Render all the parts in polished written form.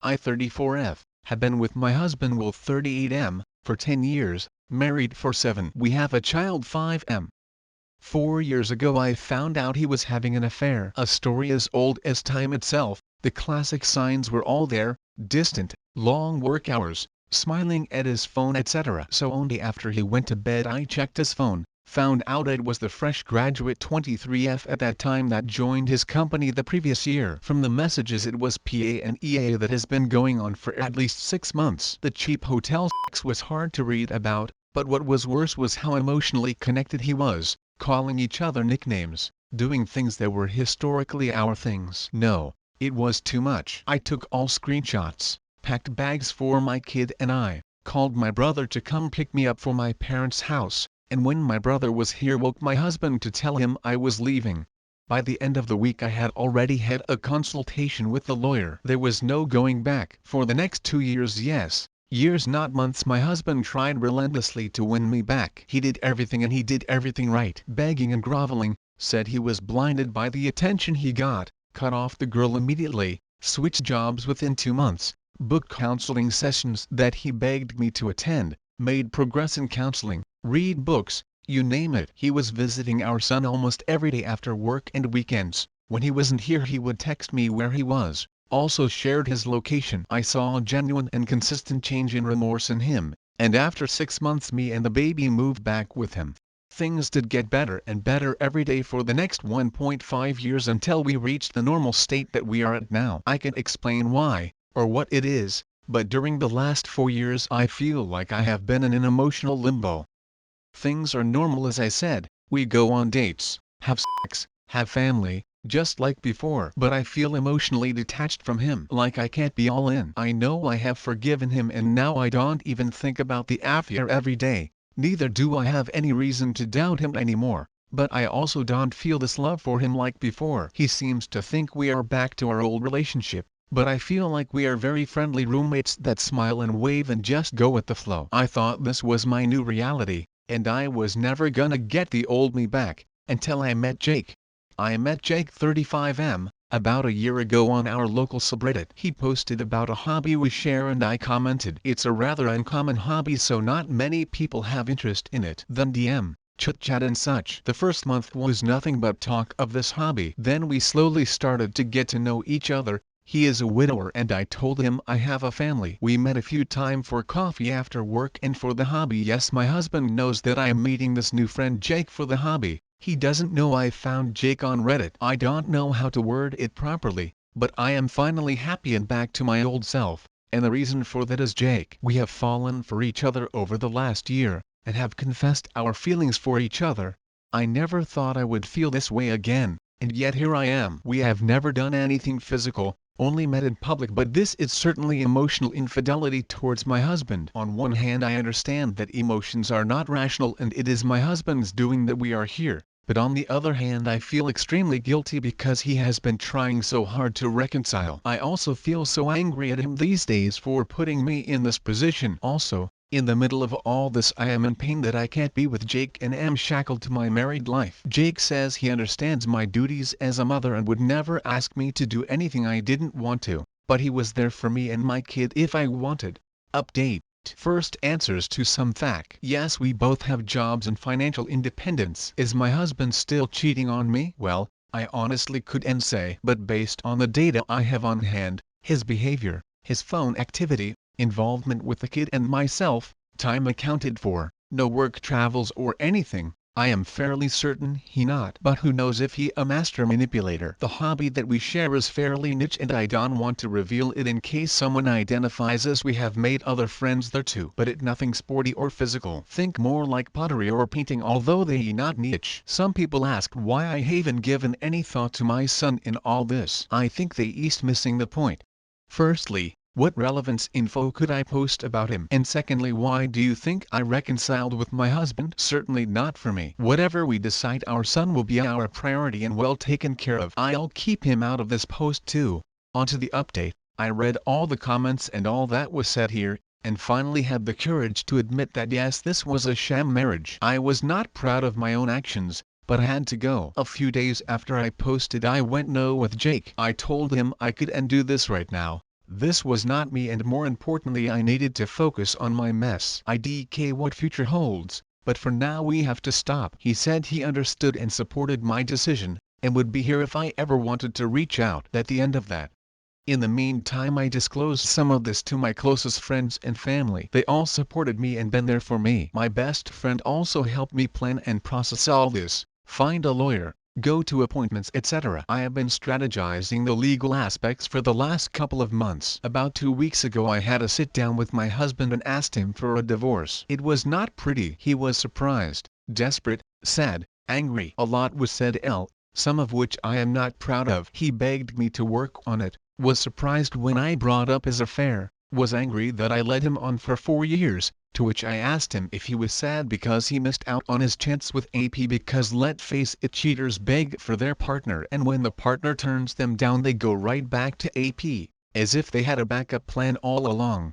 I 34F, have been with my husband Will 38M, for 10 years, married for 7. We have a child 5M. 4 years ago I found out he was having an affair. A story as old as time itself. The classic signs were all there: distant, long work hours, smiling at his phone, etc. So only after he went to bed I checked his phone, found out it was the fresh graduate 23F at that time that joined his company the previous year. From the messages it was PA and EA that has been going on for at least 6 months. The cheap hotel sex was hard to read about, but what was worse was how emotionally connected he was, calling each other nicknames, doing things that were historically our things. No, it was too much. I took all screenshots, packed bags for my kid and I called my brother to come pick me up for my parents' house, and when my brother was here woke my husband to tell him I was leaving. By the end of the week I had already had a consultation with the lawyer. There was no going back. For the next 2 years, yes, years not months, my husband tried relentlessly to win me back. He did everything, and he did everything right. Begging and groveling, said he was blinded by the attention he got, cut off the girl immediately, switched jobs within 2 months, booked counseling sessions that he begged me to attend, made progress in counseling, read books, you name it. He was visiting our son almost every day after work and weekends. When he wasn't here he would text me where he was, also shared his location. I saw a genuine and consistent change in remorse in him, and after 6 months me and the baby moved back with him. Things did get better and better every day for the next 1.5 years until we reached the normal state that we are at now. I can't explain why, or what it is, but during the last 4 years I feel like I have been in an emotional limbo. Things are normal, as I said, we go on dates, have sex, have family, just like before. But I feel emotionally detached from him, like I can't be all in. I know I have forgiven him and now I don't even think about the affair every day. Neither do I have any reason to doubt him anymore, but I also don't feel this love for him like before. He seems to think we are back to our old relationship, but I feel like we are very friendly roommates that smile and wave and just go with the flow. I thought this was my new reality, and I was never gonna get the old me back, until I met Jake. I met Jake 35M, about a year ago on our local subreddit. He posted about a hobby we share and I commented, "It's a rather uncommon hobby, so not many people have interest in it." Then DM, chit-chat and such. The first month was nothing but talk of this hobby. Then we slowly started to get to know each other. He is a widower and I told him I have a family. We met a few times for coffee after work and for the hobby. Yes, my husband knows that I am meeting this new friend Jake for the hobby. He doesn't know I found Jake on Reddit. I don't know how to word it properly, but I am finally happy and back to my old self, and the reason for that is Jake. We have fallen for each other over the last year, and have confessed our feelings for each other. I never thought I would feel this way again, and yet here I am. We have never done anything physical, only met in public, but this is certainly emotional infidelity towards my husband. On one hand I understand that emotions are not rational and it is my husband's doing that we are here. But on the other hand I feel extremely guilty because he has been trying so hard to reconcile. I also feel so angry at him these days for putting me in this position. Also, in the middle of all this I am in pain that I can't be with Jake and am shackled to my married life. Jake says he understands my duties as a mother and would never ask me to do anything I didn't want to, but he was there for me and my kid if I wanted. Update. First, answers to some fact. Yes, we both have jobs and financial independence. Is my husband still cheating on me? Well, I honestly couldn't say, but based on the data I have on hand, his behavior, his phone activity, involvement with the kid and myself, time accounted for, no work travels or anything, I am fairly certain he not. But who knows if he a master manipulator. The hobby that we share is fairly niche and I don't want to reveal it in case someone identifies us. We have made other friends there too, but it nothing sporty or physical. Think more like pottery or painting, although they not niche. Some people ask why I haven't given any thought to my son in all this. I think they is missing the point. Firstly, what relevance info could I post about him? And secondly, why do you think I reconciled with my husband? Certainly not for me. Whatever we decide, our son will be our priority and well taken care of. I'll keep him out of this post too. On to the update. I read all the comments and all that was said here, and finally had the courage to admit that yes, this was a sham marriage. I was not proud of my own actions, but I had to go. A few days after I posted I went no with Jake. I told him I couldn't do this right now. This was not me, and more importantly I needed to focus on my mess. IDK what future holds, but for now we have to stop. He said he understood and supported my decision, and would be here if I ever wanted to reach out. At the end of that. In the meantime I disclosed some of this to my closest friends and family. They all supported me and been there for me. My best friend also helped me plan and process all this, find a lawyer, go to appointments, etc. I have been strategizing the legal aspects for the last couple of months. About 2 weeks ago I had a sit down with my husband and asked him for a divorce. It was not pretty. He was surprised, desperate, sad, angry. A lot was said, some of which I am not proud of. He begged me to work on it, was surprised when I brought up his affair, was angry that I led him on for 4 years, to which I asked him if he was sad because he missed out on his chance with AP, because let's face it, cheaters beg for their partner, and when the partner turns them down they go right back to AP, as if they had a backup plan all along.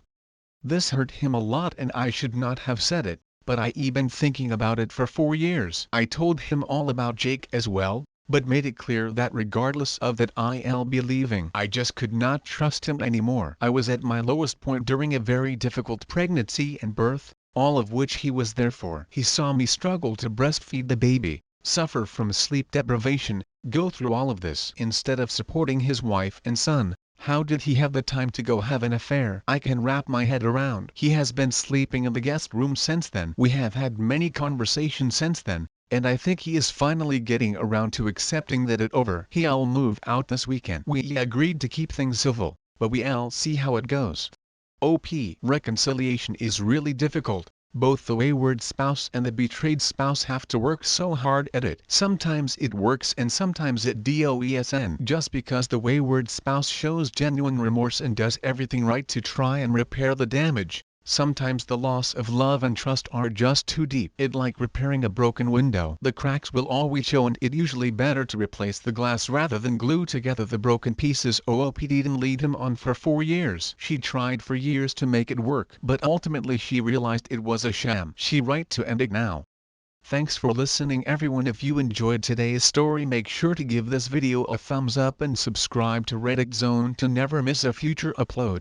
This hurt him a lot and I should not have said it, but I've been thinking about it for 4 years. I told him all about Jake as well, but made it clear that regardless of that I'll be leaving. I just could not trust him anymore. I was at my lowest point during a very difficult pregnancy and birth, all of which he was there for. He saw me struggle to breastfeed the baby, suffer from sleep deprivation, go through all of this. Instead of supporting his wife and son, how did he have the time to go have an affair? I can wrap my head around. He has been sleeping in the guest room since then. We have had many conversations since then, and I think he is finally getting around to accepting that it's over. He'll move out this weekend. We agreed to keep things civil, but we'll see how it goes. Reconciliation is really difficult. Both the wayward spouse and the betrayed spouse have to work so hard at it. Sometimes it works and sometimes it doesn't. Just because the wayward spouse shows genuine remorse and does everything right to try and repair the damage, sometimes the loss of love and trust are just too deep. It's like repairing a broken window. The cracks will always show and it's usually better to replace the glass rather than glue together the broken pieces. OP didn't lead him on for 4 years. She tried for years to make it work, but ultimately she realized it was a sham. She right to end it now. Thanks for listening everyone. If you enjoyed today's story, make sure to give this video a thumbs up and subscribe to Reddit Zone to never miss a future upload.